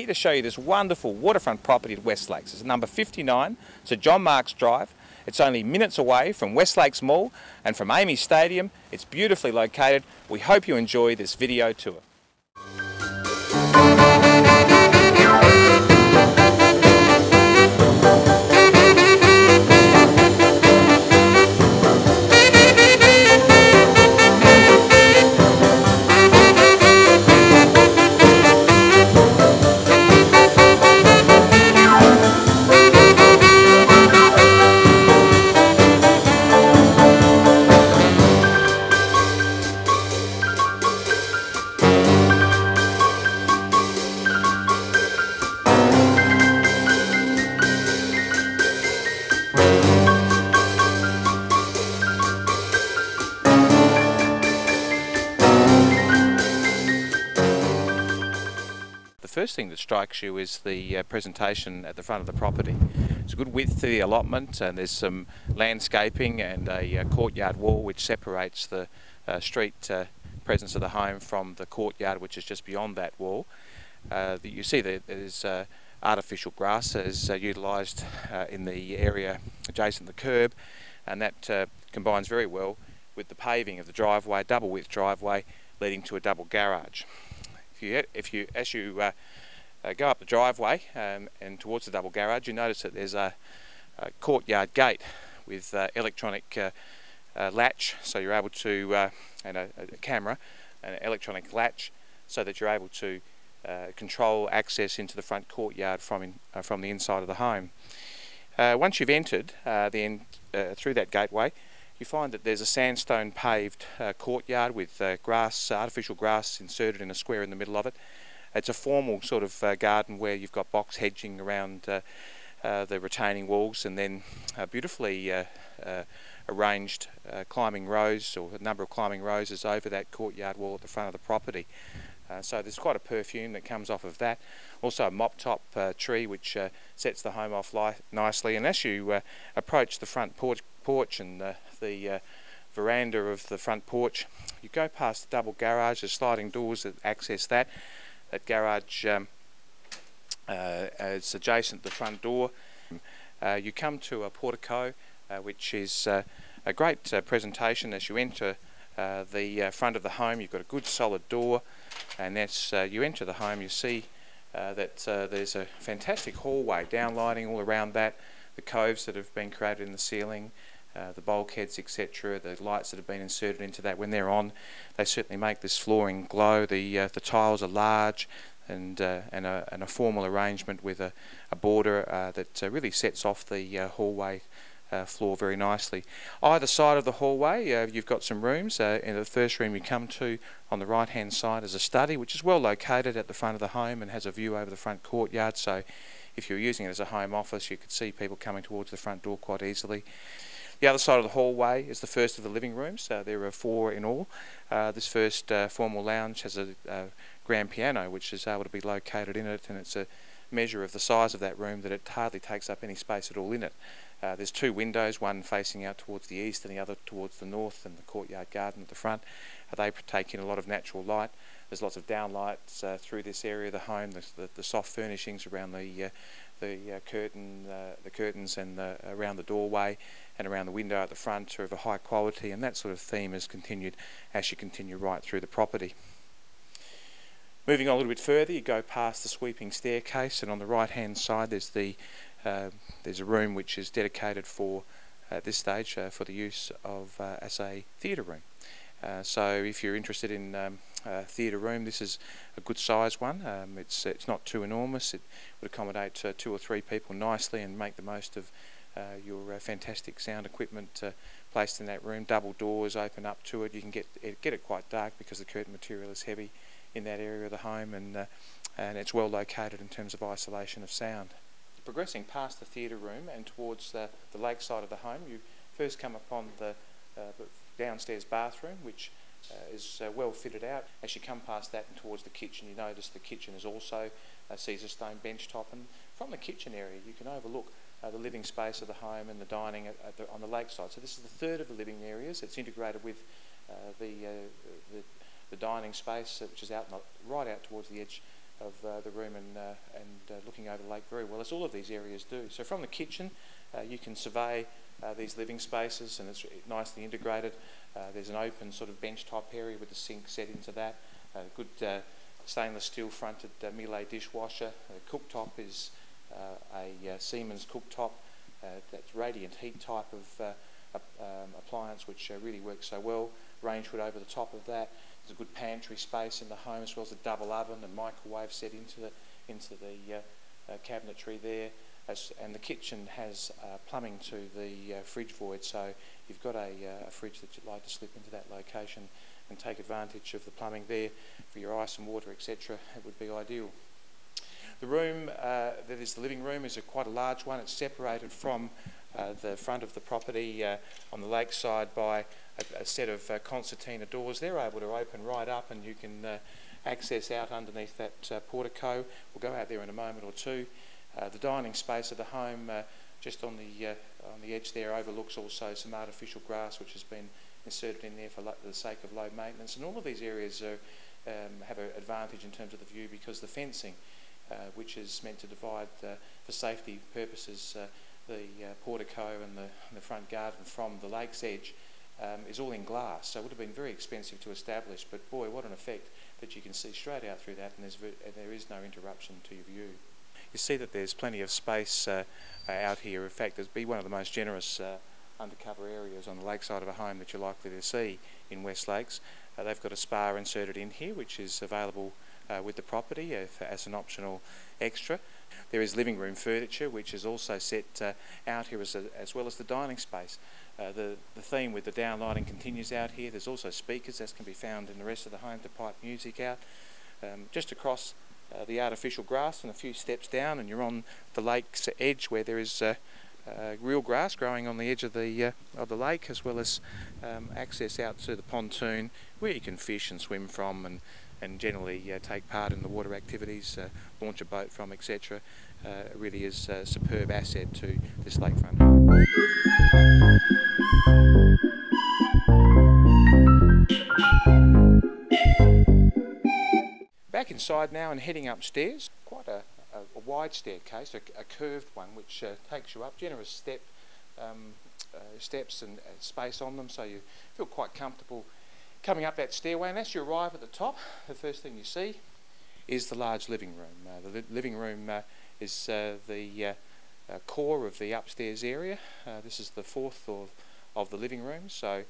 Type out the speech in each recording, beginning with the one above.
to show you this wonderful waterfront property at West Lakes. It's number 59, Sir John Marks Drive. It's only minutes away from West Lakes Mall and from Amy Stadium. It's beautifully located. We hope you enjoy this video tour. The first thing that strikes you is the presentation at the front of the property. It's a good width to the allotment, and there's some landscaping and a courtyard wall which separates the street presence of the home from the courtyard, which is just beyond that wall. You see that there's artificial grass that is utilised in the area adjacent to the curb, and that combines very well with the paving of the driveway, double width driveway leading to a double garage. As you go up the driveway and towards the double garage, you notice that there's a courtyard gate with electronic latch, so you're able to, and a camera and an electronic latch, so that you're able to control access into the front courtyard from the inside of the home. Once you've entered through that gateway, you find that there's a sandstone paved courtyard with artificial grass inserted in a square in the middle of it. It's a formal sort of garden where you've got box hedging around the retaining walls, and then beautifully arranged climbing rows, or a number of climbing roses over that courtyard wall at the front of the property. So there's quite a perfume that comes off of that. Also a mop top tree which sets the home off nicely, and as you approach the front porch and the veranda of the front porch, you go past the double garage. There's sliding doors that access that. That garage is adjacent to the front door. You come to a portico which is a great presentation. As you enter the front of the home, you've got a good solid door, and as you enter the home, you see that there's a fantastic hallway downlighting all around that, the coves that have been created in the ceiling, the bulkheads, etc., the lights that have been inserted into that. When they're on, they certainly make this flooring glow. The tiles are large and a formal arrangement with a border that really sets off the hallway floor very nicely. Either side of the hallway, you've got some rooms. In the first room you come to on the right hand side is a study, which is well located at the front of the home and has a view over the front courtyard, so if you're using it as a home office, you could see people coming towards the front door quite easily. The other side of the hallway is the first of the living rooms. There are 4 in all. This first formal lounge has a grand piano which is able to be located in it, and it's a measure of the size of that room that it hardly takes up any space at all in it. There's 2 windows, one facing out towards the east and the other towards the north, and the courtyard garden at the front. They take in a lot of natural light. There's lots of downlights through this area of the home. The soft furnishings around the curtains and around the doorway and around the window at the front are of a high quality, and that sort of theme is continued as you continue right through the property. Moving on a little bit further, you go past the sweeping staircase, and on the right hand side there's a room which is dedicated for, at this stage, for the use of as a theatre room. So if you're interested in a theatre room, this is a good size one. It's not too enormous. It would accommodate 2 or 3 people nicely and make the most of your fantastic sound equipment placed in that room. Double doors open up to it. You can get it quite dark because the curtain material is heavy in that area of the home, and it's well located in terms of isolation of sound. Progressing past the theatre room and towards the lake side of the home, you first come upon the downstairs bathroom, which is well fitted out. As you come past that and towards the kitchen, you notice the kitchen is also a Caesar stone bench top, and from the kitchen area you can overlook the living space of the home and the dining on the lakeside. So this is the third of the living areas. It's integrated with the dining space, which is right out towards the edge the room and looking over the lake very well, as all of these areas do. So from the kitchen, you can survey these living spaces, and it's nicely integrated. There's an open sort of bench type area with the sink set into that. Good stainless steel fronted Miele dishwasher. The cooktop is a Siemens cooktop. That's radiant heat type of appliance, which really works so well. Range hood over the top of that. There's a good pantry space in the home, as well as a double oven and microwave set into the cabinetry there. And the kitchen has plumbing to the fridge void, so you've got a fridge that you'd like to slip into that location and take advantage of the plumbing there for your ice and water, etc. It would be ideal. The room that is the living room is quite a large one. It's separated from the front of the property on the lakeside by a set of concertina doors. They're able to open right up, and you can access out underneath that portico. We'll go out there in a moment or two. The dining space of the home, just on the edge there, overlooks also some artificial grass which has been inserted in there for the sake of low maintenance. And all of these areas have an advantage in terms of the view, because the fencing, which is meant to divide for safety purposes the portico and the front garden from the lake's edge, is all in glass. So it would have been very expensive to establish, but boy, what an effect that you can see straight out through that, and there is no interruption to your view. You see that there's plenty of space out here. In fact, there's one of the most generous undercover areas on the lakeside of a home that you're likely to see in West Lakes. They've got a spa inserted in here, which is available with the property as an optional extra. There is living room furniture, which is also set out here as well as the dining space. The theme with the downlighting continues out here. There's also speakers, as can be found in the rest of the home, to pipe music out. Just across the artificial grass and a few steps down, and you're on the lake's edge, where there is real grass growing on the edge of the lake, as well as access out to the pontoon, where you can fish and swim from, and generally take part in the water activities, launch a boat from, etc. It really is a superb asset to this lakefront home. Back inside now and heading upstairs. Quite a wide staircase, a curved one, which takes you up. Generous steps and space on them, so you feel quite comfortable coming up that stairway. And as you arrive at the top, the first thing you see is the large living room. The living room is the core of the upstairs area. This is the fourth of the living rooms, so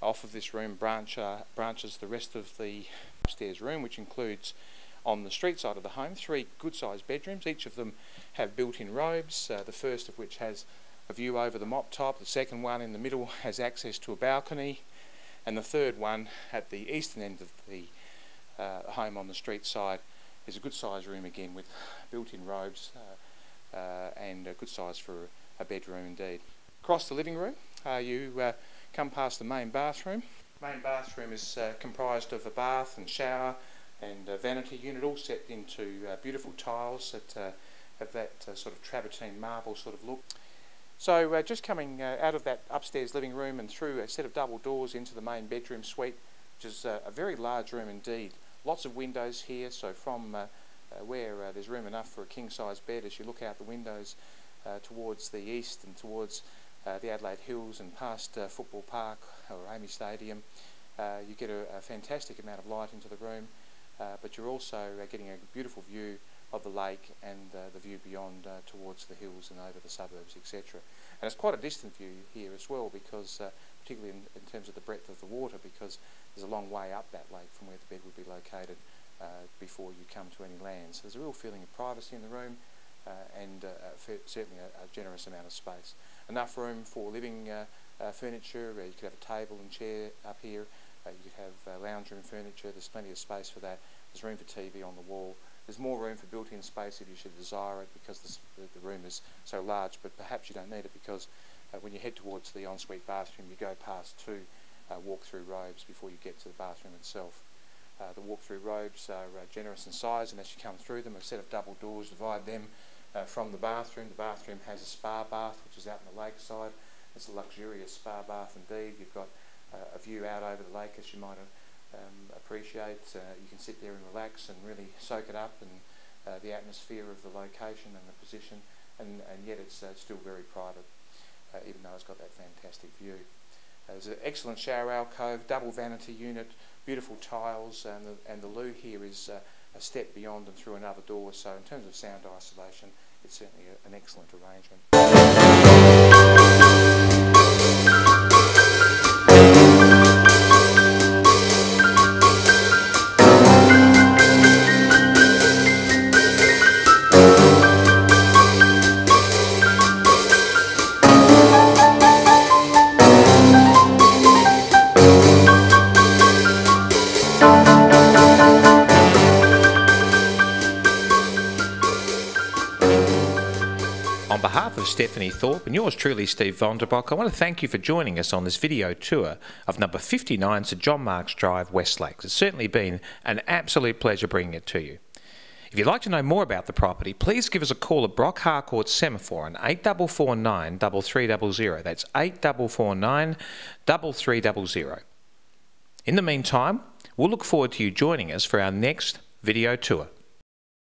off of this room branches the rest of the upstairs room, which includes, on the street side of the home, 3 good-sized bedrooms. Each of them have built-in robes, the first of which has a view over the mop top. The second one in the middle has access to a balcony, and the third one at the eastern end of the home on the street side is a good-sized room again, with built-in robes and a good size for a bedroom indeed. Across the living room, you come past the main bathroom. The main bathroom is comprised of a bath and shower and a vanity unit, all set into beautiful tiles that have that sort of travertine marble sort of look. So just coming out of that upstairs living room and through a set of double doors into the main bedroom suite, which is a very large room indeed. Lots of windows here, so from where there's room enough for a king-size bed, as you look out the windows towards the east and towards the Adelaide Hills and past Football Park or Amy Stadium, you get a fantastic amount of light into the room, but you're also getting a beautiful view of the lake and the view beyond towards the hills and over the suburbs, etc. And it's quite a distant view here as well, because particularly in terms of the breadth of the water, because there's a long way up that lake from where the bed would be located before you come to any land. So there's a real feeling of privacy in the room, and certainly a generous amount of space. Enough room for living furniture. You could have a table and chair up here. You could have lounge room furniture. There's plenty of space for that. There's room for TV on the wall. There's more room for built-in space if you should desire it, because the room is so large, but perhaps you don't need it, because when you head towards the ensuite bathroom, you go past 2 walk-through robes before you get to the bathroom itself. The walk-through robes are generous in size, and as you come through them, a set of double doors divide them from the bathroom. The bathroom has a spa bath, which is out on the lakeside. It's a luxurious spa bath indeed. You've got a view out over the lake, as you might appreciate. You can sit there and relax and really soak it up, and the atmosphere of the location and the position, and yet it's still very private, even though it's got that fantastic view. There's an excellent shower alcove, double vanity unit, beautiful tiles, and the loo here is a step beyond and through another door, so in terms of sound isolation, it's certainly an excellent arrangement. On behalf of Stephanie Thorpe and yours truly, Steve Vonderbrock, I want to thank you for joining us on this video tour of number 59 St John Marks Drive, West Lakes. It's certainly been an absolute pleasure bringing it to you. If you'd like to know more about the property, please give us a call at Brock Harcourt Semaphore on 8449 3300. That's 8449 3300. In the meantime, we'll look forward to you joining us for our next video tour.